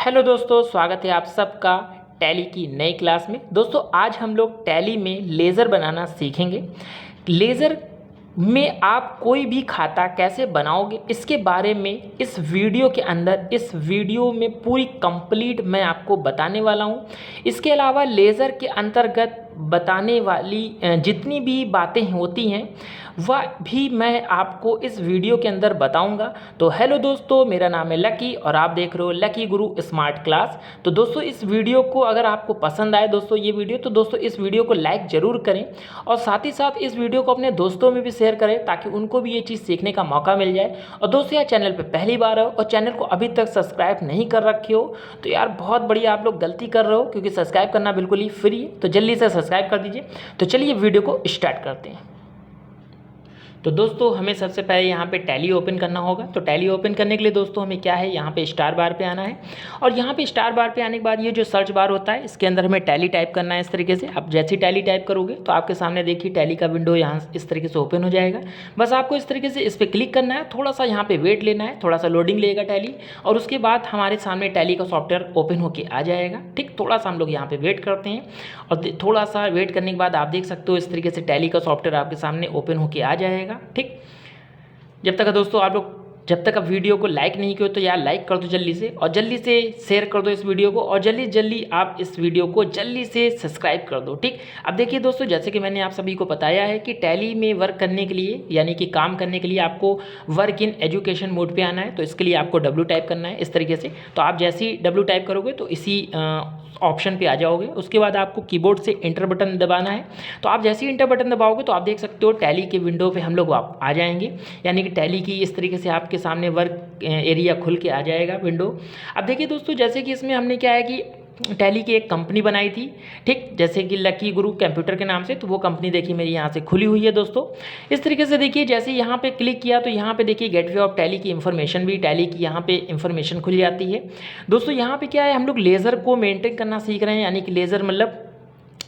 Hello दोस्तों, स्वागत है आप सबका टैली की नई क्लास में। दोस्तों आज हम लोग टैली में लेज़र बनाना सीखेंगे। लेज़र में आप कोई भी खाता कैसे बनाओगे इसके बारे में इस वीडियो के अंदर, इस वीडियो में पूरी कंप्लीट मैं आपको बताने वाला हूँ। इसके अलावा लेज़र के अंतर्गत बताने वाली जितनी भी बातें होती हैं वह भी मैं आपको इस वीडियो के अंदर बताऊंगा। तो हेलो दोस्तों, मेरा नाम है लकी और आप देख रहे हो लकी गुरु स्मार्ट क्लास। तो दोस्तों इस वीडियो को अगर आपको पसंद आए दोस्तों ये वीडियो, तो दोस्तों इस वीडियो को लाइक ज़रूर करें और साथ ही साथ इस वीडियो को अपने दोस्तों में भी शेयर करें ताकि उनको भी ये चीज़ सीखने का मौका मिल जाए। और दोस्तों यार चैनल पर पहली बार हो और चैनल को अभी तक सब्सक्राइब नहीं कर रखे हो तो यार बहुत बड़ी आप लोग गलती कर रहे हो, क्योंकि सब्सक्राइब करना बिल्कुल ही फ्री है। तो जल्दी से सब्सक्राइब कर दीजिए। तो चलिए वीडियो को स्टार्ट करते हैं। तो दोस्तों हमें सबसे पहले यहाँ पे टैली ओपन करना होगा। तो टैली ओपन करने के लिए दोस्तों हमें क्या है, यहाँ पे स्टार बार पे आना है और यहाँ पे स्टार बार पे आने के बाद ये जो सर्च बार होता है इसके अंदर हमें टैली टाइप करना है। इस तरीके से आप जैसे टैली टाइप करोगे तो आपके सामने देखिए टैली का विंडो यहाँ इस तरीके से ओपन हो जाएगा। बस आपको इस तरीके से इस पर क्लिक करना है, थोड़ा सा यहाँ पर वेट लेना है, थोड़ा सा लोडिंग लेगा टैली और उसके बाद हमारे सामने टैली का सॉफ्टवेयर ओपन होकर आ जाएगा। ठीक, थोड़ा सा हम लोग यहाँ पर वेट करते हैं और थोड़ा सा वेट करने के बाद आप देख सकते हो इस तरीके से टैली का सॉफ्टवेयर आपके सामने ओपन होकर आ जाएगा। ठीक, जब तक दोस्तों आप लोग जब तक आप वीडियो को लाइक नहीं किया तो यार लाइक कर दो जल्दी से, और जल्दी से शेयर कर दो इस वीडियो को, और जल्दी आप इस वीडियो को जल्दी से सब्सक्राइब कर दो। ठीक, अब देखिए दोस्तों जैसे कि मैंने आप सभी को बताया है कि टैली में वर्क करने के लिए यानी कि काम करने के लिए आपको वर्क इन एजुकेशन मोड पे आना है। तो इसके लिए आपको W टाइप करना है इस तरीके से। तो आप जैसे ही W टाइप करोगे तो इसी ऑप्शन पे आ जाओगे। उसके बाद आपको कीबोर्ड से इंटर बटन दबाना है। तो आप जैसे ही इंटर बटन दबाओगे तो आप देख सकते हो टैली के विंडो पे हम लोग आ जाएंगे, यानी कि टैली की इस तरीके से आपके सामने वर्क एरिया खुल के आ जाएगा विंडो। अब देखिए दोस्तों जैसे कि इसमें हमने क्या है कि टैली की एक कंपनी बनाई थी, ठीक, जैसे कि लकी गुरु कंप्यूटर के नाम से। तो वो कंपनी देखिए मेरी यहाँ से खुली हुई है दोस्तों। इस तरीके से देखिए जैसे यहाँ पे क्लिक किया तो यहाँ पे देखिए गेटवे ऑफ टैली की इन्फॉर्मेशन भी, टैली की यहाँ पे इन्फॉर्मेशन खुल जाती है। दोस्तों यहाँ पे क्या है, हम लोग लेज़र को मेंटेन करना सीख रहे हैं, यानी कि लेज़र मतलब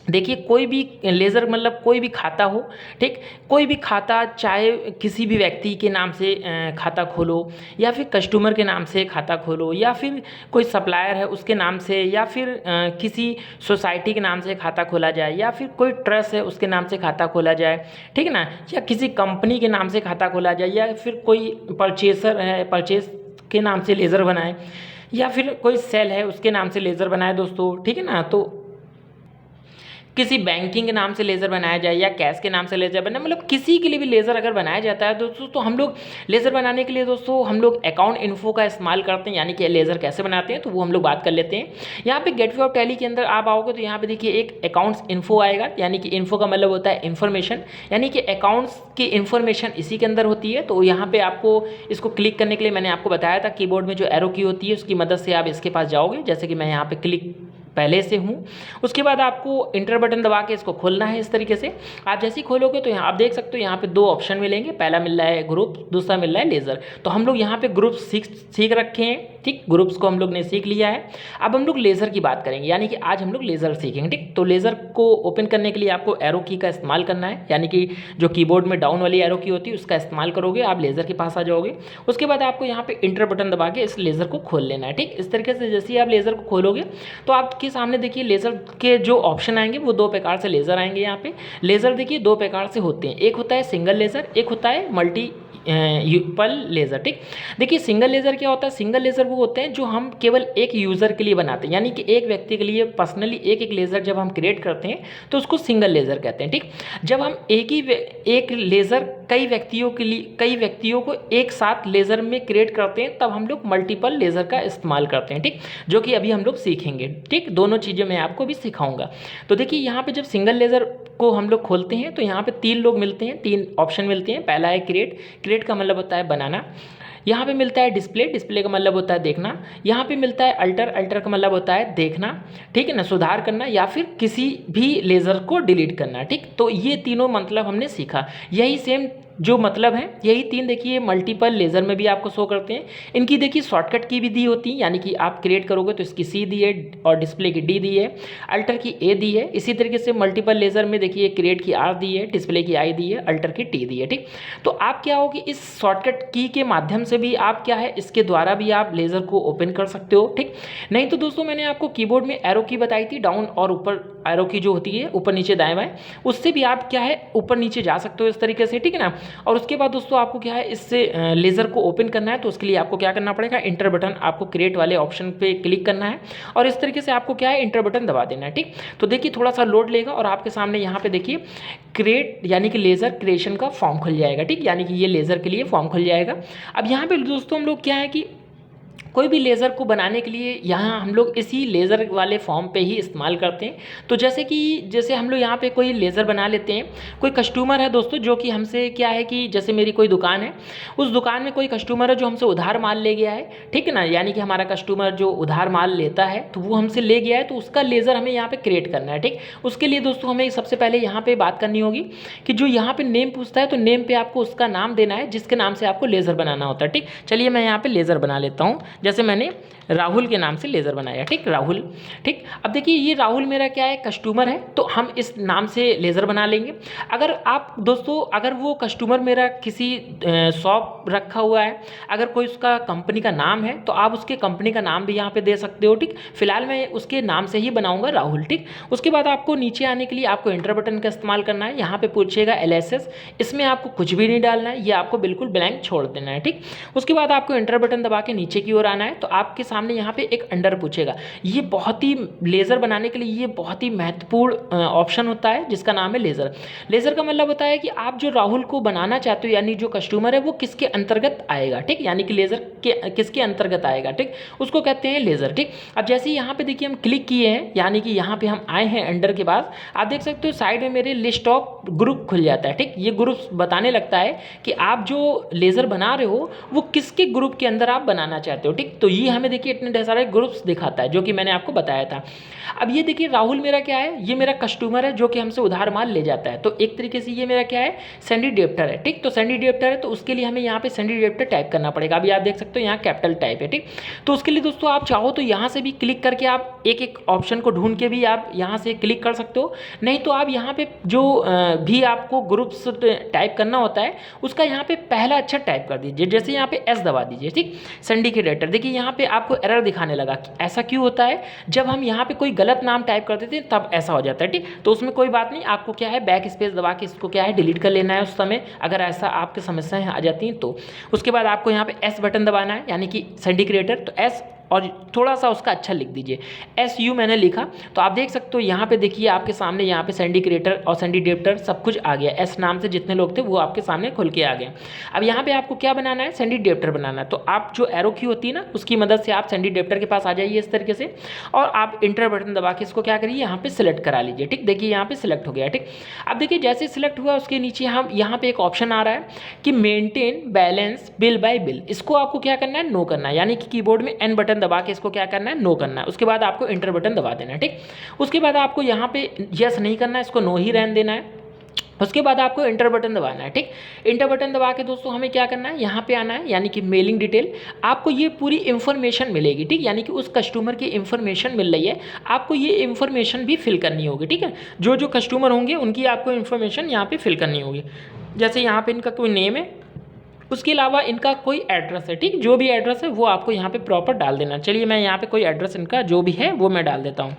देखिए कोई भी लेज़र मतलब कोई भी खाता हो। ठीक, कोई भी खाता, चाहे किसी भी व्यक्ति के नाम से खाता खोलो या फिर कस्टमर के नाम से खाता खोलो या फिर कोई सप्लायर है उसके नाम से या फिर किसी सोसाइटी के नाम से खाता खोला जाए या फिर कोई ट्रस्ट है उसके नाम से खाता खोला जाए, ठीक है ना, या किसी कंपनी के नाम से खाता खोला जाए या फिर कोई परचेसर है, परचेस के नाम से लेज़र बनाए या फिर कोई सेल है उसके नाम से लेज़र बनाए दोस्तों, ठीक है ना। तो किसी बैंकिंग के नाम से लेज़र बनाया जाए या कैश के नाम से लेज़र बनाए, मतलब किसी के लिए भी लेज़र अगर बनाया जाता है दोस्तों तो हम लोग लेज़र बनाने के लिए दोस्तों हम लोग अकाउंट इन्फो का इस्तेमाल करते हैं, यानी कि लेज़र कैसे बनाते हैं तो वो हम लोग बात कर लेते हैं। यहाँ पे गेटवे ऑफ टैली के अंदर आप आओगे तो यहाँ पे देखिए एक अकाउंट्स इन्फो आएगा, यानी कि इन्फो का मतलब होता है इन्फॉर्मेशन, यानी कि अकाउंट्स की इन्फॉर्मेशन इसी के अंदर होती है। तो यहाँ पे आपको इसको क्लिक करने के लिए मैंने आपको बताया था कीबोर्ड में जो एरो की होती है उसकी मदद से आप इसके पास जाओगे, जैसे कि मैं यहाँ पे क्लिक पहले से हूँ। उसके बाद आपको इंटर बटन दबा के इसको खोलना है इस तरीके से। आप जैसे ही खोलोगे तो यहाँ आप देख सकते हो यहाँ पे दो ऑप्शन मिलेंगे, पहला मिल रहा है ग्रुप, दूसरा मिल रहा है लेज़र। तो हम लोग यहाँ पे ग्रुप सीख रखे हैं, ठीक, ग्रुप्स को हम लोग ने सीख लिया है। अब हम लोग लेज़र की बात करेंगे, यानी कि आज हम लोग लेज़र सीखेंगे। ठीक, तो लेज़र को ओपन करने के लिए आपको एरो की का इस्तेमाल करना है, यानी कि जो कीबोर्ड में डाउन वाली एरो की होती है उसका इस्तेमाल करोगे, आप लेज़र के पास आ जाओगे। उसके बाद आपको यहाँ पे इंटर बटन दबा के इस लेज़र को खोल लेना है। ठीक, इस तरीके से जैसे ही आप लेज़र को खोलोगे तो आपके सामने देखिए लेज़र के जो ऑप्शन आएंगे वो दो प्रकार से लेज़र आएंगे। यहाँ पे लेज़र देखिए दो प्रकार से होते हैं, एक होता है सिंगल लेज़र, एक होता है मल्टी पल लेज़र। ठीक, देखिए सिंगल लेज़र क्या होता है, सिंगल लेज़र वो होते हैं जो हम केवल एक यूज़र के लिए बनाते हैं, यानी कि एक व्यक्ति के लिए पर्सनली एक लेज़र जब हम क्रिएट करते हैं तो उसको सिंगल लेज़र कहते हैं। ठीक, जब हम एक लेज़र कई व्यक्तियों को एक साथ लेज़र में क्रिएट करते हैं तब हम लोग मल्टीपल लेज़र का इस्तेमाल करते हैं। ठीक, जो कि अभी हम लोग सीखेंगे। ठीक, दोनों चीज़ें मैं आपको भी सिखाऊंगा। तो देखिए यहाँ पे जब सिंगल लेज़र को हम लोग खोलते हैं तो यहाँ पे तीन लोग मिलते हैं, तीन ऑप्शन मिलते हैं। पहला है क्रिएट का मतलब होता है बनाना। यहाँ पे मिलता है डिस्प्ले का मतलब होता है देखना। यहाँ पे मिलता है अल्टर का मतलब होता है देखना, ठीक है ना, सुधार करना या फिर किसी भी लेज़र को डिलीट करना। ठीक, तो ये तीनों मतलब हमने सीखा। यही सेम जो मतलब है यही 3 देखिए मल्टीपल लेज़र में भी आपको शो करते हैं। इनकी देखिए शॉर्टकट की भी दी होती है, यानी कि आप क्रिएट करोगे तो इसकी C दी है और डिस्प्ले की D दी है, अल्टर की A दी है। इसी तरीके से मल्टीपल लेज़र में देखिए क्रिएट की R दी है, डिस्प्ले की I दी है, अल्टर की T दी है। ठीक, तो आप क्या हो कि इस शॉर्टकट की के माध्यम से भी आप क्या है इसके द्वारा भी आप लेज़र को ओपन कर सकते हो। ठीक, नहीं तो दोस्तों मैंने आपको कीबोर्ड में एरो की बताई थी, डाउन और ऊपर एरो की जो होती है ऊपर नीचे दाएं बाएं, उससे भी आप क्या है ऊपर नीचे जा सकते हो इस तरीके से। ठीक है ना। और उसके बाद दोस्तों आपको क्या है इससे लेज़र को ओपन करना है, तो उसके लिए आपको क्या करना पड़ेगा, इंटर बटन आपको क्रिएट वाले ऑप्शन पे क्लिक करना है और इस तरीके से आपको क्या है इंटर बटन दबा देना है। ठीक, तो देखिए थोड़ा सा लोड लेगा और आपके सामने यहाँ पे देखिए क्रिएट यानी कि लेज़र क्रिएशन का फॉर्म खुल जाएगा। ठीक, यानी कि ये लेज़र के लिए फॉर्म खुल जाएगा। अब यहाँ पे दोस्तों हम लोग क्या है कि कोई भी लेज़र को बनाने के लिए यहाँ हम लोग इसी लेज़र वाले फॉर्म पे ही इस्तेमाल करते हैं। तो जैसे हम लोग यहाँ पे कोई लेज़र बना लेते हैं, कोई कस्टमर है दोस्तों जो कि हमसे क्या है कि जैसे मेरी कोई दुकान है, उस दुकान में कोई कस्टमर है जो हमसे उधार माल ले गया है। ठीक है ना, यानी कि हमारा कस्टमर जो उधार माल लेता है तो वो हमसे ले गया है, तो उसका लेज़र हमें यहाँ पर क्रिएट करना है। ठीक, उसके लिए दोस्तों हमें सबसे पहले यहाँ पर बात करनी होगी कि जो यहाँ पर नेम पूछता है तो नेम पर आपको उसका नाम देना है जिसके नाम से आपको लेज़र बनाना होता है। ठीक, चलिए मैं यहाँ पर लेज़र बना लेता हूँ, जैसे मैंने राहुल के नाम से लेज़र बनाया। ठीक, राहुल। ठीक, अब देखिए ये राहुल मेरा क्या है कस्टमर है, तो हम इस नाम से लेज़र बना लेंगे। अगर आप दोस्तों अगर वो कस्टमर मेरा किसी शॉप रखा हुआ है, अगर कोई उसका कंपनी का नाम है तो आप उसके कंपनी का नाम भी यहाँ पे दे सकते हो। ठीक, फिलहाल मैं उसके नाम से ही बनाऊंगा राहुल। ठीक, उसके बाद आपको नीचे आने के लिए आपको इंटर बटन का इस्तेमाल करना है। यहाँ पे पूछेगा LSS, इसमें आपको कुछ भी नहीं डालना है, ये आपको बिल्कुल ब्लैंक छोड़ देना है। ठीक, उसके बाद आपको इंटर बटन दबा के नीचे की ओर आना है, तो आपके सामने यहाँ पे एक अंडर पूछेगा। ये बहुत ही लेज़र बनाने के लिए ये बहुत ही महत्वपूर्ण ऑप्शन होता है जिसका नाम है लेज़र। लेज़र का मतलब होता है कि आप जो राहुल को बनाना चाहते हो यानी जो कस्टमर है वो किसके अंतर्गत आएगा। ठीक, यानी कि लेज़र के किसके अंतर्गत आएगा। ठीक, उसको कहते हैं लेज़र। ठीक, अब जैसे ही यहाँ पे देखिए हम क्लिक किए हैं, यानी कि यहाँ पे हम आए हैं अंडर के बाद, आप देख सकते हो साइड में मेरे लिस्ट ऑफ ग्रुप खुल जाता है। ठीक, ये ग्रुप बताने लगता है कि आप जो लेज़र बना रहे हो वो किसके ग्रुप के अंदर आप बनाना चाहते हो। ठीक, तो ये हमें देखिए इतने ढेर सारे ग्रुप्स दिखाता है जो कि मैंने आपको बताया था। अब ये देखिए राहुल मेरा क्या है, ये मेरा कस्टमर है जो कि हमसे उधार माल ले जाता है, तो एक तरीके से ये मेरा क्या है सैंडी डेप्टर है। ठीक, तो सैंडी डेप्टर है तो उसके लिए हमें यहाँ पे सैंडी डेप्टर टाइप करना पड़ेगा। अभी आप देख सकते हो यहाँ कैपिटल टाइप है। ठीक, तो उसके लिए दोस्तों आप चाहो तो यहाँ से भी क्लिक करके आप एक एक ऑप्शन को ढूंढ के भी आप यहाँ से क्लिक कर सकते हो, नहीं तो आप यहाँ पे जो भी आपको ग्रुप्स टाइप करना होता है उसका यहाँ पे पहला अक्षर टाइप कर दीजिए, जैसे यहाँ पे S दबा दीजिए। ठीक, सैंडी के डेप्टर देखिए यहाँ पे आपको एरर दिखाने लगा। ऐसा क्यों होता है, जब हम यहाँ पे कोई गलत नाम टाइप करते थे तब ऐसा हो जाता है। ठीक, तो उसमें कोई बात नहीं, आपको क्या है बैक स्पेस दबा के इसको क्या है डिलीट कर लेना है उस समय अगर ऐसा आपकी समस्याएं आ जाती हैं तो। उसके बाद आपको यहाँ पे S बटन दबाना है, यानी कि सैंडी क्रिएटर, तो S और थोड़ा सा उसका अच्छा लिख दीजिए, SU मैंने लिखा। तो आप देख सकते हो यहाँ पे देखिए आपके सामने यहाँ पे सैंडी क्रिएटर और सैंडी डेप्टर सब कुछ आ गया। S नाम से जितने लोग थे वो आपके सामने खुल के आ गए। अब यहाँ पे आपको क्या बनाना है, सैंडी डेप्टर बनाना है। तो आप जो एरो की होती है ना उसकी मदद से आप सैंडी डेप्टर के पास आ जाइए इस तरीके से, और आप इंटर बटन दबा के इसको क्या करिए यहाँ पे सिलेक्ट करा लीजिए। ठीक, देखिए यहाँ पे सिलेक्ट हो गया। ठीक, अब देखिए जैसे सिलेक्ट हुआ उसके नीचे हम यहाँ पे एक ऑप्शन आ रहा है कि maintain balance bill bye bill, इसको आपको क्या करना है नो करना है, यानी कि कीबोर्ड में N बटन दबा के इसको क्या करना है नो करना है। उसके बाद आपको इंटर बटन दबा देना है। ठीक, उसके बाद आपको यहाँ पे यस नहीं करना है, इसको नो ही रहने देना है। उसके बाद आपको इंटर बटन दबाना है। ठीक, इंटर बटन दबा के दोस्तों हमें क्या करना है यहाँ पे आना है, यानी कि मेलिंग डिटेल, आपको ये पूरी इन्फॉर्मेशन मिलेगी। ठीक, यानी कि उस कस्टमर की इन्फॉर्मेशन मिल रही है, आपको ये इन्फॉर्मेशन भी फिल करनी होगी। ठीक है, जो जो कस्टमर होंगे उनकी आपको इन्फॉर्मेशन यहाँ पे फिल करनी होगी। जैसे यहाँ पे इनका कोई नेम है, उसके अलावा इनका कोई एड्रेस है। ठीक, जो भी एड्रेस है वो आपको यहाँ पे प्रॉपर डाल देना। चलिए मैं यहाँ पे कोई एड्रेस इनका जो भी है वो मैं डाल देता हूँ।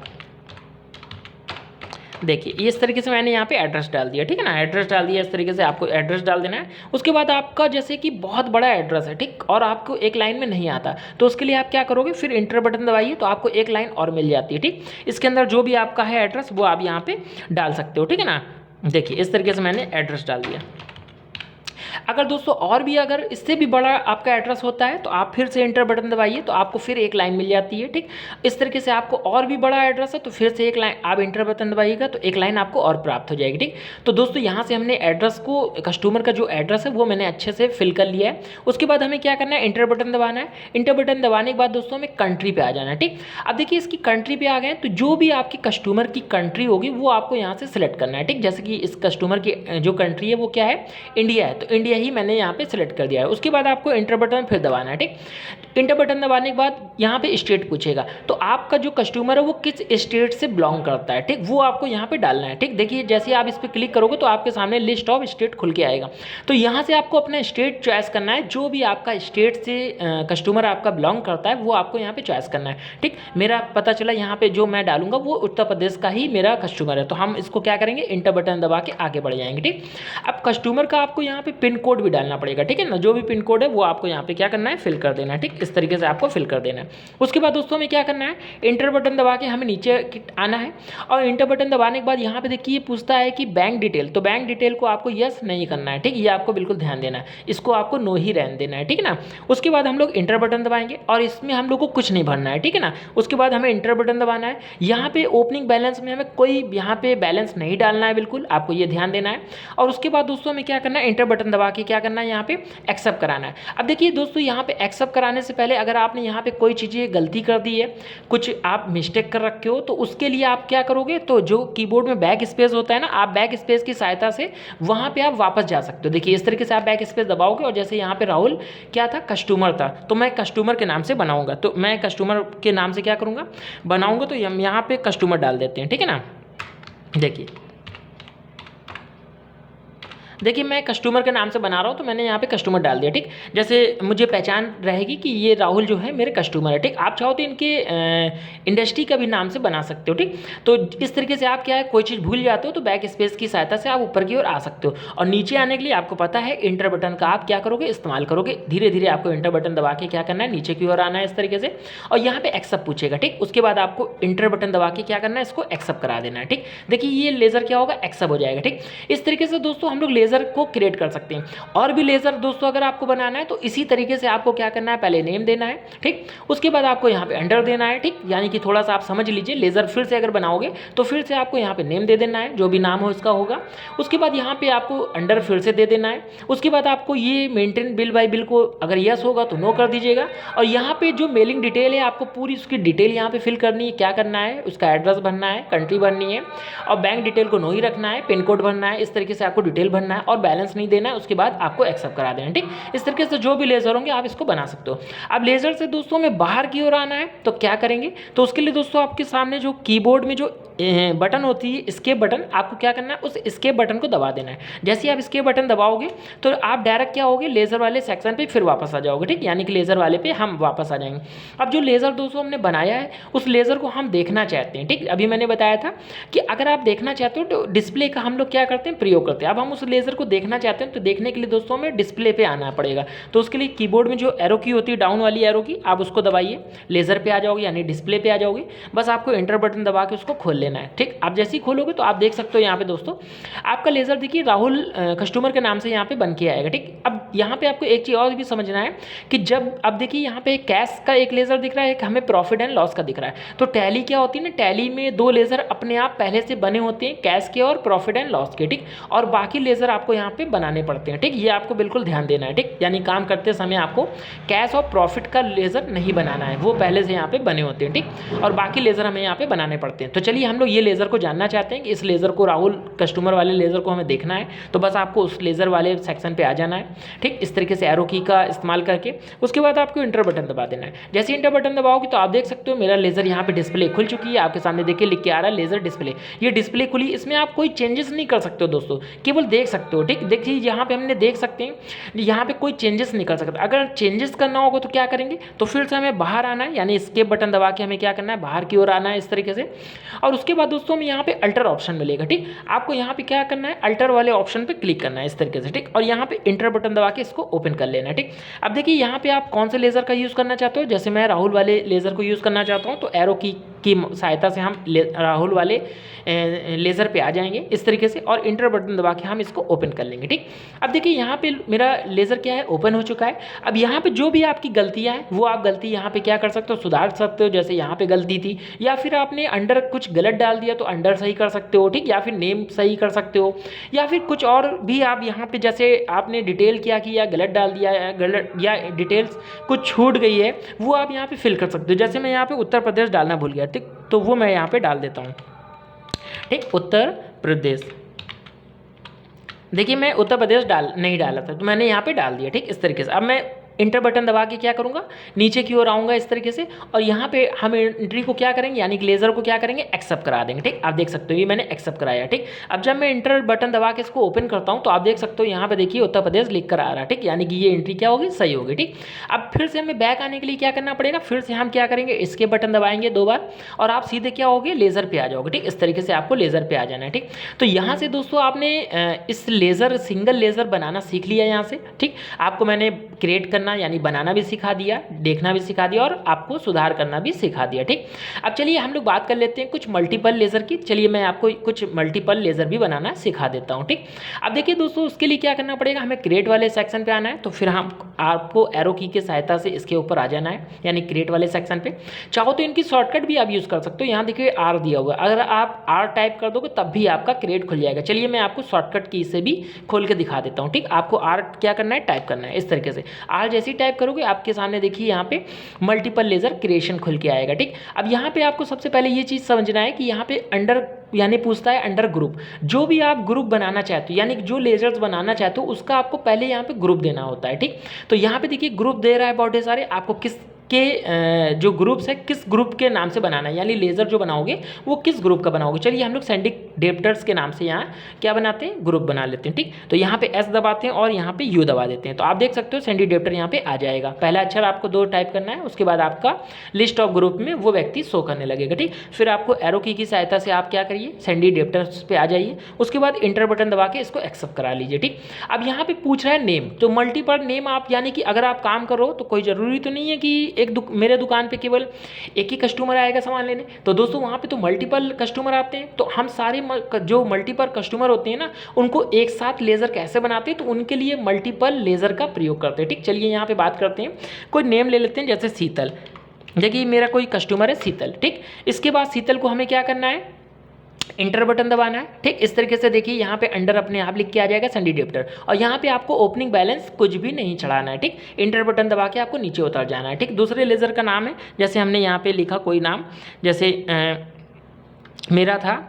देखिए इस तरीके से मैंने यहाँ पे एड्रेस डाल दिया। ठीक है ना, एड्रेस डाल दिया, इस तरीके से आपको एड्रेस डाल देना है। उसके बाद आपका जैसे कि बहुत बड़ा एड्रेस है, ठीक, और आपको एक लाइन में नहीं आता, तो उसके लिए आप क्या करोगे, फिर इंटर बटन दबाइए तो आपको एक लाइन और मिल जाती है। ठीक, इसके अंदर जो भी आपका है एड्रेस वो आप यहाँ पे डाल सकते हो। ठीक है ना, देखिए इस तरीके से मैंने एड्रेस डाल दिया। अगर दोस्तों और भी अगर इससे भी बड़ा आपका एड्रेस होता है तो आप फिर से इंटर बटन दबाइए तो आपको फिर एक लाइन मिल जाती है। ठीक, इस तरीके से आपको और भी बड़ा एड्रेस है तो फिर से एक लाइन आप इंटर बटन दबाइएगा तो एक लाइन आपको और प्राप्त हो जाएगी। ठीक, तो दोस्तों यहाँ से हमने एड्रेस को, कस्टमर का जो एड्रेस है वो मैंने अच्छे से फिल कर लिया है। उसके बाद हमें क्या करना है, इंटर बटन दबाना है। इंटर बटन दबाने के बाद दोस्तों हमें कंट्री पे आ जाना है। ठीक, अब देखिए इसकी कंट्री पे आ गए तो जो भी आपकी कस्टमर की कंट्री होगी वो आपको यहाँ से सिलेक्ट करना है। ठीक, जैसे कि इस कस्टमर की जो कंट्री है वो क्या है, इंडिया है, तो इंडिया ही मैंने यहाँ पे सिलेक्ट कर दिया है। उसके बाद आपको इंटर बटन फिर दबाना है, ठीक। इंटर बटन दबाने के बाद यहाँ पे स्टेट पूछेगा, तो आपका जो कस्टमर है वो किस स्टेट से बिलोंग करता है, ठीक, वो आपको यहाँ पे डालना है, ठीक। देखिए जैसे आप इस पर क्लिक करोगे तो आपके सामने लिस्ट ऑफ स्टेट खुल के आएगा। तो यहाँ से आपको अपना स्टेट चॉइस करना है, जो भी आपका स्टेट से कस्टमर आपका बिलोंग करता है वो आपको यहाँ पे चॉइस करना है, ठीक। मेरा पता चला यहाँ पे जो मैं डालूंगा वो उत्तर प्रदेश का ही मेरा कस्टमर है, तो हम इसको क्या करेंगे, इंटर बटन दबा के आगे बढ़ जाएंगे, ठीक। अब कस्टमर का आपको यहाँ पे पिन कोड भी डालना पड़ेगा, ठीक है ना। जो भी पिन कोड है वो आपको यहाँ पे क्या करना है, फिल कर देना है, ठीक। इस तरीके से आपको फिल कर देना है। उसके बाद दोस्तों हमें क्या करना है, इंटर बटन दबा के हमें नीचे आना है, और इंटर बटन दबाने के बाद यहाँ पे देखिए पूछता है कि बैंक डिटेल, तो बैंक डिटेल को आपको यस नहीं करना है, ठीक। ये आपको बिल्कुल ध्यान देना है, इसको आपको नो ही रहने देना है, ठीक है ना। उसके बाद हम लोग इंटर बटन दबाएंगे और इसमें हम लोग को कुछ नहीं भरना है, ठीक है ना। उसके बाद हमें इंटर बटन दबाना है। यहाँ पे ओपनिंग बैलेंस में हमें कोई यहाँ पे बैलेंस नहीं डालना है, बिल्कुल आपको ये ध्यान देना है। और उसके बाद दोस्तों हमें क्या करना है, इंटर बटन दबा के क्या करना है, यहाँ पे एक्सेप्ट कराना है। अब देखिए दोस्तों यहाँ पे एक्सेप्ट कराने से पहले अगर आपने यहाँ पे कोई चीज़ें गलती कर दी है, कुछ आप मिस्टेक कर रखे हो, तो उसके लिए आप क्या करोगे, तो जो कीबोर्ड में बैक स्पेस होता है ना, आप बैक स्पेस की सहायता से वहाँ पे आप वापस जा सकते हो। देखिए इस तरीके से आप बैक स्पेस दबाओगे और जैसे यहाँ पे राहुल क्या था, कस्टमर था, तो मैं कस्टमर के नाम से बनाऊंगा, तो मैं कस्टमर के नाम से क्या करूँगा, बनाऊंगा, तो हम यहाँ पे कस्टमर डाल देते हैं, ठीक है ना। देखिए मैं कस्टमर के नाम से बना रहा हूँ, तो मैंने यहाँ पे कस्टमर डाल दिया, ठीक। जैसे मुझे पहचान रहेगी कि ये राहुल जो है मेरे कस्टमर है, ठीक। आप चाहो तो इनके इंडस्ट्री का भी नाम से बना सकते हो, ठीक। तो इस तरीके से आप क्या है, कोई चीज़ भूल जाते हो तो बैक स्पेस की सहायता से आप ऊपर की ओर आ सकते हो। और नीचे आने के लिए आपको पता है इंटर बटन का आप क्या करोगे, इस्तेमाल करोगे। धीरे धीरे आपको इंटर बटन दबा के क्या करना है, नीचे की ओर आना है इस तरीके से, और यहाँ पे एक्सेप्ट पूछेगा, ठीक। उसके बाद आपको इंटर बटन दबा के क्या करना है, इसको एक्सेप्ट करा देना है, ठीक। देखिए ये लेज़र क्या होगा, एक्सेप्ट हो जाएगा, ठीक। इस तरीके से दोस्तों हम लोग लेज़र को क्रिएट कर सकते हैं। और भी लेज़र दोस्तों अगर आपको बनाना है तो इसी तरीके से आपको क्या करना है, पहले नेम देना है, ठीक। उसके बाद आपको यहाँ पे अंडर देना है, ठीक। यानी कि थोड़ा सा आप समझ लीजिए, लेज़र फिर से अगर बनाओगे तो फिर से आपको यहाँ पे नेम दे देना है, जो भी नाम हो इसका होगा। उसके बाद यहाँ पे आपको अंडर फिर से दे देना है। उसके बाद आपको ये मेंटेन बिल बाय बिल को अगर यस होगा तो नो कर दीजिएगा। और यहाँ पे जो मेलिंग डिटेल है आपको पूरी उसकी डिटेल यहाँ पे फिल करनी है, क्या करना है, उसका एड्रेस भरना है, कंट्री भरनी है, और बैंक डिटेल को नो ही रखना है, पिन कोड भरना है, इस तरीके से आपको डिटेल भरना है और बैलेंस नहीं देना है। उसके बाद आपको एक्सेप्ट करा देना, ठीक। इस तरीके से जो भी लेज़र होंगे आप इसको बना सकते हो। अब लेज़र से दोस्तों में बाहर की ओर आना है तो क्या करेंगे, तो उसके लिए दोस्तों आपके सामने जो कीबोर्ड में जो बटन होती है एस्केप बटन, आपको क्या करना है, उस एस्केप बटन को दबा देना है। जैसे आप एस्केप बटन दबाओगे तो आप डायरेक्ट क्या होगे, लेज़र वाले सेक्शन पे फिर वापस आ जाओगे, ठीक। यानी कि लेज़र वाले पे हम वापस आ जाएंगे। अब जो लेज़र दोस्तों हमने बनाया है उस लेज़र को हम देखना चाहते हैं, ठीक। अभी मैंने बताया था कि अगर आप देखना चाहते हो तो डिस्प्ले का हम लोग क्या करते हैं, प्रयोग करते हैं। अब हम उस लेज़र को देखना चाहते हैं तो देखने के लिए दोस्तों हमें डिस्प्ले पे आना पड़ेगा। तो उसके लिए कीबोर्ड में जो एरो की होती है, डाउन वाली एरो की, आप उसको दबाइए, लेज़र पे आ जाओगे यानी डिस्प्ले पे आ जाओगे। बस आपको एंटर बटन दबा के उसको खोल लेना है, ठीक। आप जैसे ही खोलोगे तो आप देख सकते हो यहाँ पे दोस्तों आपका लेज़र देखिए राहुल कस्टमर के नाम से यहाँ पे बन के आएगा, ठीक। अब यहाँ पे आपको एक चीज़ और भी समझना है कि जब अब देखिए यहाँ पे कैश का एक लेज़र दिख रहा है, एक हमें प्रॉफिट एंड लॉस का दिख रहा है। तो टैली क्या होती है ना, टैली में दो लेज़र अपने आप पहले से बने होते हैं, कैश के और प्रॉफिट एंड लॉस के, ठीक। और बाकी लेज़र आपको यहाँ पे बनाने पड़ते हैं, ठीक। ये आपको बिल्कुल ध्यान देना है, ठीक। यानी काम करते समय आपको कैश और प्रॉफिट का लेज़र नहीं बनाना है, वो पहले से यहाँ पे बने होते हैं, ठीक। और बाकी लेज़र हमें यहाँ पे बनाने पड़ते हैं। तो चलिए हम लोग ये लेज़र को जानना चाहते हैं कि इस लेज़र को, राहुल कस्टमर वाले लेज़र को हमें देखना है, तो बस आपको उस लेज़र वाले सेक्शन पे आ जाना है, ठीक। इस तरीके से एरो की का इस्तेमाल करके उसके बाद आपको इंटर बटन दबा देना है। जैसे इंटर बटन दबाओगे तो आप देख सकते हो मेरा लेज़र यहाँ पे डिस्प्ले खुल चुकी है, आपके सामने देखिए लिख के आ रहा है लेज़र डिस्प्ले। ये डिस्प्ले खुली, इसमें आप कोई चेंजेस नहीं कर सकते हो दोस्तों, केवल देख सकते हो, ठीक। देखिए यहाँ पे हमने देख सकते हैं, यहाँ पे कोई चेंजेस नहीं कर सकते। अगर चेंजेस करना होगा तो क्या करेंगे, तो फिर से हमें बाहर आना है, यानी एस्केप बटन दबा के हमें क्या करना है, बाहर की ओर आना है इस तरीके से। और उसके बाद दोस्तों हमें यहाँ पे अल्टर ऑप्शन मिलेगा, ठीक। आपको यहाँ पे क्या करना है, अल्टर वाले ऑप्शन पे क्लिक करना है इस तरीके से, ठीक। और यहाँ पे इंटर बटन दबा के इसको ओपन कर लेना है, ठीक। अब देखिए यहाँ पे आप कौन से लेज़र का यूज़ करना चाहते हो, जैसे मैं राहुल वाले लेज़र को यूज़ करना चाहता हूँ, तो एरो की सहायता से हम राहुल वाले लेज़र पे आ जाएंगे इस तरीके से, और इंटर बटन दबा के हम इसको ओपन कर लेंगे, ठीक। अब देखिए यहाँ पे मेरा लेज़र क्या है, ओपन हो चुका है। अब यहाँ पे जो भी आपकी गलतियाँ हैं वो आप गलती यहाँ पे क्या कर सकते हो, सुधार सकते हो। जैसे यहाँ पे गलती थी, या फिर आपने अंडर कुछ गलत डाल दिया तो अंडर सही कर सकते हो, ठीक। या फिर नेम सही कर सकते हो, या फिर कुछ और भी आप यहाँ पे, जैसे आपने डिटेल क्या किया, गलत डाल दिया है, गलत या डिटेल्स कुछ छूट गई है, वो आप यहाँ पे फिल कर सकते हो। जैसे मैं यहाँ पे उत्तर प्रदेश डालना भूल गया, ठीक, तो वो मैं यहाँ पे डाल देता हूँ, ठीक, उत्तर प्रदेश। देखिए मैं उत्तर प्रदेश नहीं डाला था, तो मैंने यहाँ पे डाल दिया। ठीक, इस तरीके से अब मैं इंटर बटन दबा के क्या करूँगा, नीचे की ओर आऊँगा इस तरीके से, और यहाँ पे हम एंट्री को क्या करेंगे, यानी कि लेज़र को क्या करेंगे, एक्सेप्ट करा देंगे। ठीक, आप देख सकते हो ये मैंने एक्सेप्ट कराया। ठीक, अब जब मैं इंटर बटन दबा के इसको ओपन करता हूँ तो आप देख सकते हो यहाँ पे देखिए उत्तर प्रदेश लिख कर आ रहा है। ठीक, यानी कि ये एंट्री क्या होगी, सही होगी। ठीक, अब फिर से हमें बैक आने के लिए क्या करना पड़ेगा, फिर से हम क्या करेंगे, इसके बटन दबाएंगे 2 बार और आप सीधे क्या होगे, लेज़र पे आ जाओगे। ठीक, इस तरीके से आपको लेज़र पे आ जाना है। ठीक, तो यहाँ से दोस्तों आपने इस लेज़र सिंगल लेज़र बनाना सीख लिया यहाँ से। ठीक, आपको मैंने क्रिएट करना यानी बनाना भी सिखा दिया, देखना भी सिखा दिया और आपको सुधार करना भी सिखा दिया। ठीक, अब चलिए हम लोग बात कर लेते हैं कुछ मल्टीपल लेज़र की। चलिए मैं आपको कुछ मल्टीपल लेज़र भी बनाना सिखा देता हूँ। ठीक, अब देखिए दोस्तों उसके लिए क्या करना पड़ेगा, हमें क्रिएट वाले सेक्शन पे आना है, तो फिर हम आपको एरो की के सहायता से इसके ऊपर आ जाना है, यानी क्रिएट वाले सेक्शन पे। चाहो तो इनकी शॉर्टकट भी आप यूज़ कर सकते हो, यहाँ देखिए आर दिया हुआ है, अगर आप आर टाइप कर दोगे तब भी आपका क्रिएट खुल जाएगा। चलिए मैं आपको शॉर्टकट की से भी खोल के दिखा देता हूँ। ठीक, आपको आर क्या करना है, टाइप करना है इस तरीके से। आर जैसे ही टाइप करोगे आपके सामने देखिए यहाँ पे मल्टीपल लेज़र क्रिएशन खुल के आएगा। ठीक, अब यहाँ पे आपको सबसे पहले ये चीज़ समझना है कि यहाँ पे अंडर यानी पूछता है अंडर ग्रुप, जो भी आप ग्रुप बनाना चाहते हो यानी जो लेजर्स बनाना चाहते हो उसका आपको पहले यहाँ पे ग्रुप देना होता है। ठीक, तो यहाँ पे देखिए ग्रुप दे रहा है बहुत सारे, आपको किस के जो ग्रुप्स है किस ग्रुप के नाम से बनाना है, यानी लेज़र जो बनाओगे वो किस ग्रुप का बनाओगे। चलिए हम लोग सेंडिडेप्टर्स के नाम से यहाँ क्या बनाते हैं, ग्रुप बना लेते हैं। ठीक, तो यहाँ पे एस दबाते हैं और यहाँ पे यू दबा देते हैं, तो आप देख सकते हो सेंडिडेप्टर यहाँ पे आ जाएगा। पहला अक्षर आपको 2 टाइप करना है, उसके बाद आपका लिस्ट ऑफ ग्रुप में वो व्यक्ति शो करने लगेगा। ठीक, फिर आपको एरो की सहायता से आप क्या करिए, सेंडिडेप्टर्स पे आ जाइए, उसके बाद इंटर बटन दबा के इसको एक्सेप्ट करा लीजिए। ठीक, अब यहाँ पे पूछ रहा है नेम, तो मल्टीपल नेम आप यानी कि अगर आप काम करो तो कोई ज़रूरी तो नहीं है कि मेरे दुकान पे केवल एक ही कस्टमर आएगा सामान लेने, तो दोस्तों वहाँ पे तो मल्टीपल कस्टमर आते हैं, तो हम सारे जो मल्टीपल कस्टमर होते हैं ना उनको एक साथ लेज़र कैसे बनाते हैं, तो उनके लिए मल्टीपल लेज़र का प्रयोग करते हैं। ठीक, चलिए यहाँ पे बात करते हैं, कोई नेम ले लेते हैं जैसे शीतल, देखिए मेरा कोई कस्टमर है शीतल। ठीक, इसके बाद शीतल को हमें क्या करना है, इंटर बटन दबाना है। ठीक, इस तरीके से देखिए यहाँ पे अंडर अपने आप लिख के आ जाएगा सेंडिडेप्टर, और यहाँ पे आपको ओपनिंग बैलेंस कुछ भी नहीं चढ़ाना है। ठीक, इंटर बटन दबा के आपको नीचे उतर जाना है। ठीक, दूसरे लेज़र का नाम है, जैसे हमने यहाँ पे लिखा कोई नाम, जैसे मेरा था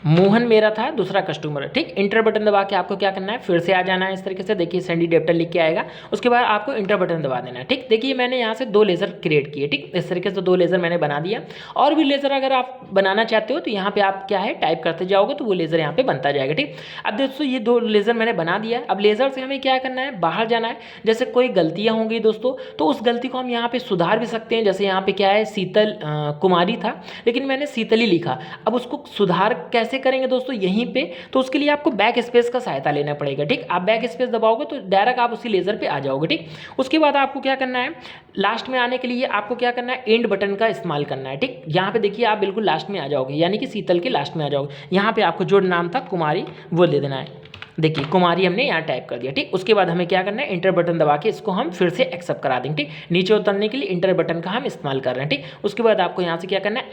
मोहन मेरा था दूसरा कस्टमर। ठीक, इंटर बटन दबा के आपको क्या करना है, फिर से आ जाना है इस तरीके से, देखिए सेंडिडेप्टर लिख के आएगा, उसके बाद आपको इंटर बटन दबा देना है। ठीक, देखिए मैंने यहाँ से 2 लेज़र क्रिएट किए। ठीक, इस तरीके से 2 लेज़र मैंने बना दिया, और भी लेज़र अगर आप बनाना चाहते हो तो यहाँ पे आप क्या है टाइप करते जाओगे तो वो लेज़र यहाँ पे बनता जाएगा। ठीक, अब दोस्तों ये 2 लेज़र मैंने बना दिया, अब लेज़र से हमें क्या करना है, बाहर जाना है। जैसे कोई गलतियाँ होंगी दोस्तों तो उस गलती को हम यहाँ पे सुधार भी सकते हैं, जैसे यहाँ पे क्या है शीतल कुमारी था लेकिन मैंने शीतली लिखा, अब उसको सुधार कैसे करेंगे दोस्तों यहीं पे, तो उसके लिए आपको बैक स्पेस का सहायता लेना पड़ेगा। ठीक, आप बैक स्पेस दबाओगे तो डायरेक्ट आप उसी लेज़र पे आ जाओगे। ठीक, उसके बाद आपको क्या करना है, लास्ट में आने के लिए आपको क्या करना है, एंड बटन का इस्तेमाल करना है। ठीक, यहाँ पे देखिए आप बिल्कुल लास्ट में आ जाओगे, यानी कि शीतल के लास्ट में आ जाओगे, यहाँ पे आपको जो नाम था कुमारी वो दे देना है, देखिए कुमारी हमने यहाँ टाइप कर दिया। ठीक, उसके बाद हमें क्या करना है, इंटर बटन दबा के इसको हम फिर से एक्सेप्ट करा देंगे। ठीक, नीचे उतरने के लिए इंटर बटन का हम इस्तेमाल कर रहे हैं। ठीक, उसके बाद आपको यहाँ से क्या करना है,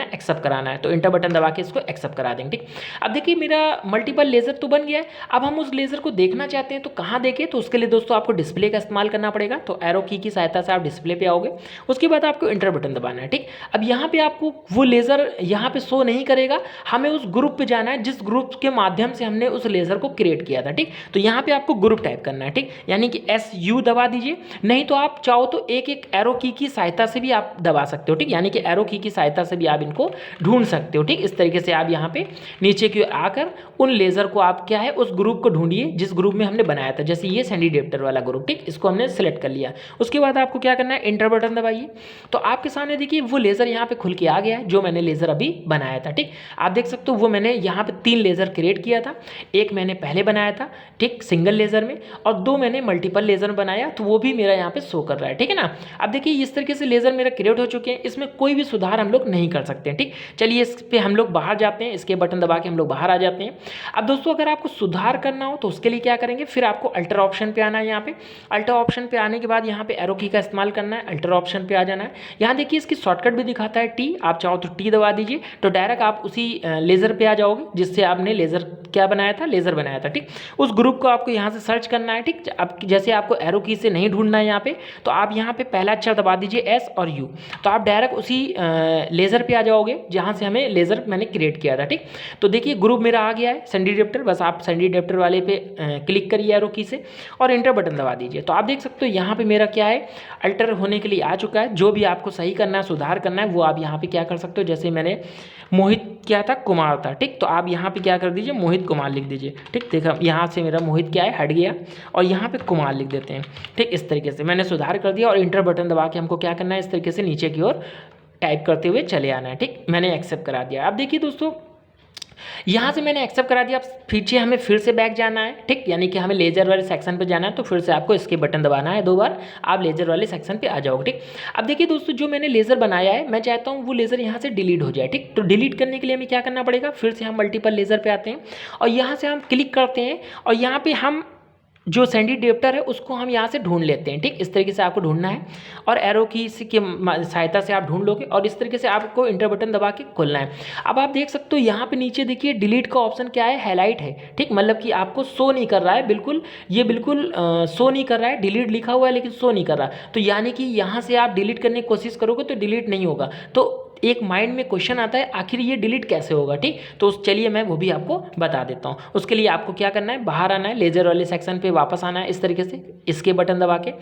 एक्सेप्ट कराना है, तो इंटर बटन दबा के इसको एक्सेप्ट करा देंगे। ठीक, अब देखिए मेरा मल्टीपल लेज़र तो बन गया है, अब हम उस लेज़र को देखना चाहते हैं तो कहाँ देखें, तो उसके लिए दोस्तों आपको डिस्प्ले का इस्तेमाल करना पड़ेगा, तो एरो की सहायता से आप डिस्प्ले पे आओगे, उसके बाद आपको इंटर बटन दबाना है। ठीक, अब यहाँ पे आपको वो लेज़र यहाँ पे शो नहीं करेगा, हमें उस ग्रुप पे जाना है जिस ग्रुप के माध्यम से हमने उस लेज़र को क्रिएट किया था। ठीक, तो यहाँ पे आपको ग्रुप टाइप करना है। ठीक, यानी कि SU दबा दीजिए, नहीं तो आप चाहो तो एक एरो की सहायता से भी आप दबा सकते हो। ठीक, यानी कि एरो की सहायता से भी आप इनको ढूंढ सकते हो। ठीक, इस तरीके से आप यहाँ पे नीचे की ओर आकर उन लेज़र को आप क्या है उस ग्रुप को ढूंढिए जिस ग्रुप में हमने बनाया था, जैसे ये सेंडिडेप्टर वाला ग्रुप। ठीक, इसको हमने सेलेक्ट कर लिया, उसके बाद आपको क्या करना है, इंटर बटन दबाइए, तो आपके सामने देखिए वो लेज़र यहाँ पे खुल के आ गया है जो मैंने लेज़र अभी बनाया था। ठीक, आप देख सकते हो वो मैंने यहाँ पे 3 लेज़र क्रिएट किया था, एक मैंने पहले बनाया था ठीक सिंगल लेज़र में, और 2 मैंने मल्टीपल लेज़र बनाया, तो वो भी मेरा यहाँ पे शो कर रहा है। ठीक है ना, अब देखिए इस तरीके से लेज़र मेरा क्रिएट हो चुके हैं, इसमें कोई भी सुधार हम लोग नहीं कर सकते हैं। ठीक, चलिए इस पे हम लोग बाहर जाते हैं, इसके बटन दबा के हम लोग बाहर आ जाते हैं। अब दोस्तों अगर आपको सुधार करना हो तो उसके लिए क्या करेंगे, फिर आपको अल्टर ऑप्शन पे आना है। यहाँ पे अल्टर ऑप्शन पे आने के बाद यहाँ पे एरो की का इस्तेमाल करना है, अल्टर ऑप्शन पे आ जाना है। यहाँ देखिए इसकी शॉर्टकट भी दिखाता है टी, आप चाहो तो टी दबा दीजिए, तो डायरेक्ट आप उसी लेज़र पे आ जाओगे जिससे आपने लेज़र क्या बनाया था, लेज़र बनाया था। ठीक, उस ग्रुप को आपको यहाँ से सर्च करना है। ठीक, अब जैसे आपको एरो की से नहीं ढूंढना है यहाँ पे, तो आप यहाँ पे पहला अक्षर दबा दीजिए S और U, तो आप डायरेक्ट उसी लेज़र लेज़र पे आ जाओगे जहाँ से हमें लेज़र मैंने क्रिएट किया था। ठीक, तो देखिए ग्रुप मेरा आ गया है सैंडी डिटेक्टर, बस आप सैंडी डिटेक्टर वाले पे क्लिक करिए एरो की से और इंटर बटन दबा दीजिए। तो आप देख सकते हो यहाँ पे मेरा क्या है, अल्टर होने के लिए आ चुका है। जो भी आपको सही करना है, सुधार करना है, वो आप यहाँ पे क्या कर सकते हो। जैसे मैंने मोहित क्या था, कुमार था। ठीक, तो आप यहाँ पे क्या कर दीजिए, मोहित कुमार लिख दीजिए। ठीक, देखा यहाँ से मेरा मोहित क्या है हट गया और यहाँ पे कुमार लिख देते हैं। ठीक, इस तरीके से मैंने सुधार कर दिया और इंटर बटन दबा के हमको क्या करना है, इस तरीके से नीचे की ओर टाइप करते हुए चले आना है। ठीक, मैंने एक्सेप्ट करा दिया। अब देखिए दोस्तों, यहाँ से मैंने एक्सेप्ट करा दिया। अब पीछे हमें फिर से बैक जाना है। ठीक, यानी कि हमें लेजर वाले सेक्शन पे जाना है, तो फिर से आपको इसके बटन दबाना है 2 बार, आप लेजर वाले सेक्शन पे आ जाओगे। ठीक, अब देखिए दोस्तों, जो मैंने लेजर बनाया है, मैं चाहता हूँ वो लेजर यहाँ से डिलीट हो जाए। ठीक, तो डिलीट करने के लिए हमें क्या करना पड़ेगा, फिर से हम मल्टीपल लेजर पे आते हैं और यहाँ से हम क्लिक करते हैं और यहाँ पे हम जो सैंडी डिटेक्टर है उसको हम यहाँ से ढूंढ लेते हैं। ठीक, इस तरीके से आपको ढूंढना है और एरो की सहायता से आप ढूंढ लोगे और इस तरीके से आपको इंटर बटन दबा के खोलना है। अब आप देख सकते हो यहाँ पे नीचे देखिए डिलीट का ऑप्शन क्या है, हाईलाइट है। ठीक, मतलब कि आपको शो नहीं कर रहा है, बिल्कुल ये बिल्कुल शो नहीं कर रहा है। डिलीट लिखा हुआ है लेकिन शो नहीं कर रहा, तो यानी कि यहाँ से आप डिलीट करने की कोशिश करोगे तो डिलीट नहीं होगा। तो एक माइंड में क्वेश्चन आता है आखिर ये डिलीट कैसे होगा। ठीक, तो चलिए मैं वो भी आपको बता देता हूँ। उसके लिए आपको क्या करना है, बाहर आना है, लेज़र वाले सेक्शन पे वापस आना है, इस तरीके से इसके बटन दबा के।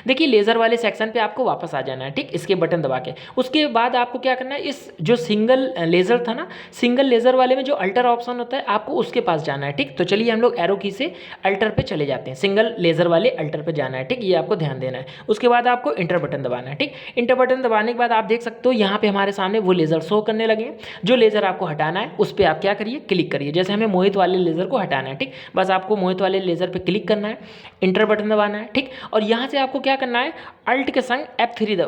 देखिए लेज़र वाले सेक्शन पे आपको वापस आ जाना है। ठीक, इसके बटन दबा के उसके बाद आपको क्या करना है, इस जो सिंगल लेज़र था ना, सिंगल लेज़र वाले में जो अल्टर ऑप्शन होता है आपको उसके पास जाना है। ठीक, तो चलिए हम लोग एरो की से अल्टर पे चले जाते हैं, सिंगल लेज़र वाले अल्टर पे जाना है। ठीक, ये आपको ध्यान देना है। उसके बाद आपको इंटर बटन दबाना है। ठीक, इंटर बटन दबाने के बाद आप देख सकते हो यहाँ पे हमारे सामने वो लेज़र शो करने लगे हैं। जो लेज़र आपको हटाना है उस पर आप क्या करिए, क्लिक करिए। जैसे हमें मोहित वाले लेज़र को हटाना है। ठीक, बस आपको मोहित वाले लेज़र पे क्लिक करना है, इंटर बटन दबाना है। ठीक, और यहाँ से आपको क्या करना है, अल्ट के संग F3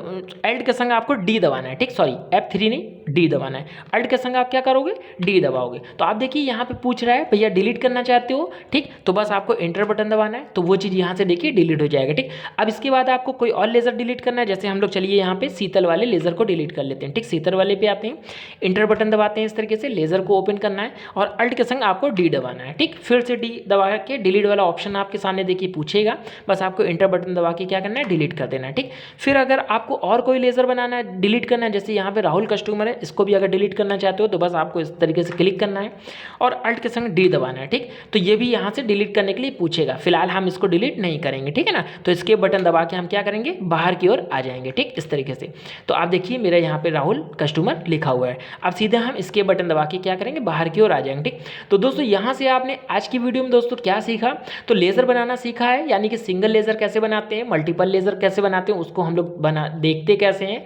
अल्ट के संग आपको D दबाना है। ठीक, सॉरी F3 नहीं D दबाना है। अल्ट के संग आप क्या करोगे, D दबाओगे। तो आप देखिए यहाँ पे पूछ रहा है भैया डिलीट करना चाहते हो। ठीक, तो बस आपको इंटर बटन दबाना है, तो वो चीज़ यहाँ से देखिए डिलीट हो जाएगा। ठीक, अब इसके बाद आपको कोई और लेज़र डिलीट करना है। जैसे हम लोग चलिए यहाँ पे शीतल वाले लेज़र को डिलीट कर लेते हैं। ठीक, शीतल वाले पे आते हैं, इंटर बटन दबाते हैं, इस तरीके से लेज़र को ओपन करना है और अल्ट के संग आपको D दबाना है। ठीक, फिर से D दबा के डिलीट वाला ऑप्शन आपके सामने देखिए पूछेगा, बस आपको इंटर बटन दबा के क्या करना है, डिलीट कर देना है। ठीक, फिर अगर आपको और कोई लेज़र बनाना है, डिलीट करना है, जैसे यहाँ पे राहुल कस्टमर है, इसको भी अगर डिलीट करना चाहते हो तो बस आपको इस तरीके से क्लिक करना है और अल्ट के संग D दबाना है। ठीक, तो ये भी यहाँ से डिलीट करने के लिए पूछेगा, फिलहाल हम इसको डिलीट नहीं करेंगे। ठीक है ना, तो इसके बटन दबा के हम क्या करेंगे, बाहर की ओर आ जाएंगे। ठीक, इस तरीके से। तो आप देखिए मेरा यहाँ पे राहुल कस्टमर लिखा हुआ है। अब सीधे हम इसके बटन दबा के क्या करेंगे, बाहर की ओर आ जाएंगे। ठीक, तो दोस्तों यहाँ से आपने आज की वीडियो में दोस्तों क्या सीखा, तो लेज़र बनाना सीखा है, यानी कि सिंगल लेज़र कैसे बनाते हैं, मल्टीपल लेज़र कैसे बनाते हैं उसको हम लोग देखते कैसे हैं,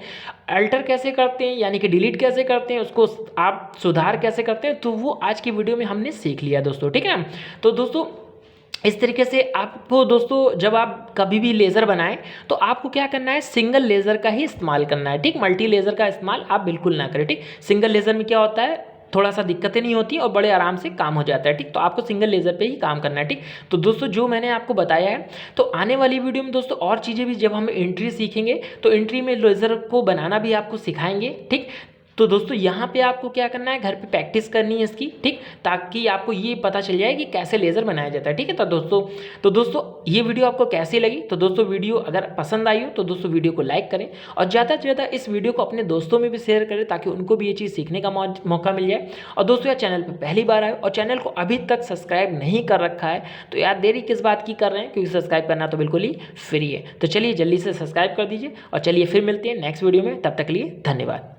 अल्टर कैसे करते हैं यानी कि डिलीट कैसे करते हैं, उसको आप सुधार कैसे करते हैं, तो वो आज की वीडियो में हमने सीख लिया दोस्तों। ठीक है, तो दोस्तों इस तरीके से आपको दोस्तों जब आप कभी भी लेज़र बनाएं तो आपको क्या करना है, सिंगल लेज़र का ही इस्तेमाल करना है। ठीक, मल्टी लेज़र का इस्तेमाल आप बिल्कुल ना करें। ठीक, सिंगल लेज़र में क्या होता है, थोड़ा सा दिक्कतें नहीं होती और बड़े आराम से काम हो जाता है। ठीक, तो आपको सिंगल लेज़र पे ही काम करना है। ठीक, तो दोस्तों जो मैंने आपको बताया है, तो आने वाली वीडियो में दोस्तों और चीज़ें भी जब हम एंट्री सीखेंगे तो एंट्री में लेज़र को बनाना भी आपको सिखाएंगे। ठीक, तो दोस्तों यहाँ पे आपको क्या करना है, घर पे प्रैक्टिस करनी है इसकी। ठीक, ताकि आपको ये पता चल जाए कि कैसे लेज़र बनाया जाता है। ठीक है, तो दोस्तों ये वीडियो आपको कैसी लगी, तो दोस्तों वीडियो अगर पसंद आई हो तो दोस्तों वीडियो को लाइक करें और ज़्यादा से ज़्यादा इस वीडियो को अपने दोस्तों में भी शेयर करें ताकि उनको भी ये चीज़ सीखने का मौका मिल जाए। और दोस्तों यार चैनल पर पहली बार आए और चैनल को अभी तक सब्सक्राइब नहीं कर रखा है तो यार देरी किस बात की कर रहे हैं, क्योंकि सब्सक्राइब करना तो बिल्कुल ही फ्री है। तो चलिए जल्दी से सब्सक्राइब कर दीजिए और चलिए फिर मिलते हैं नेक्स्ट वीडियो में, तब तक के लिए धन्यवाद।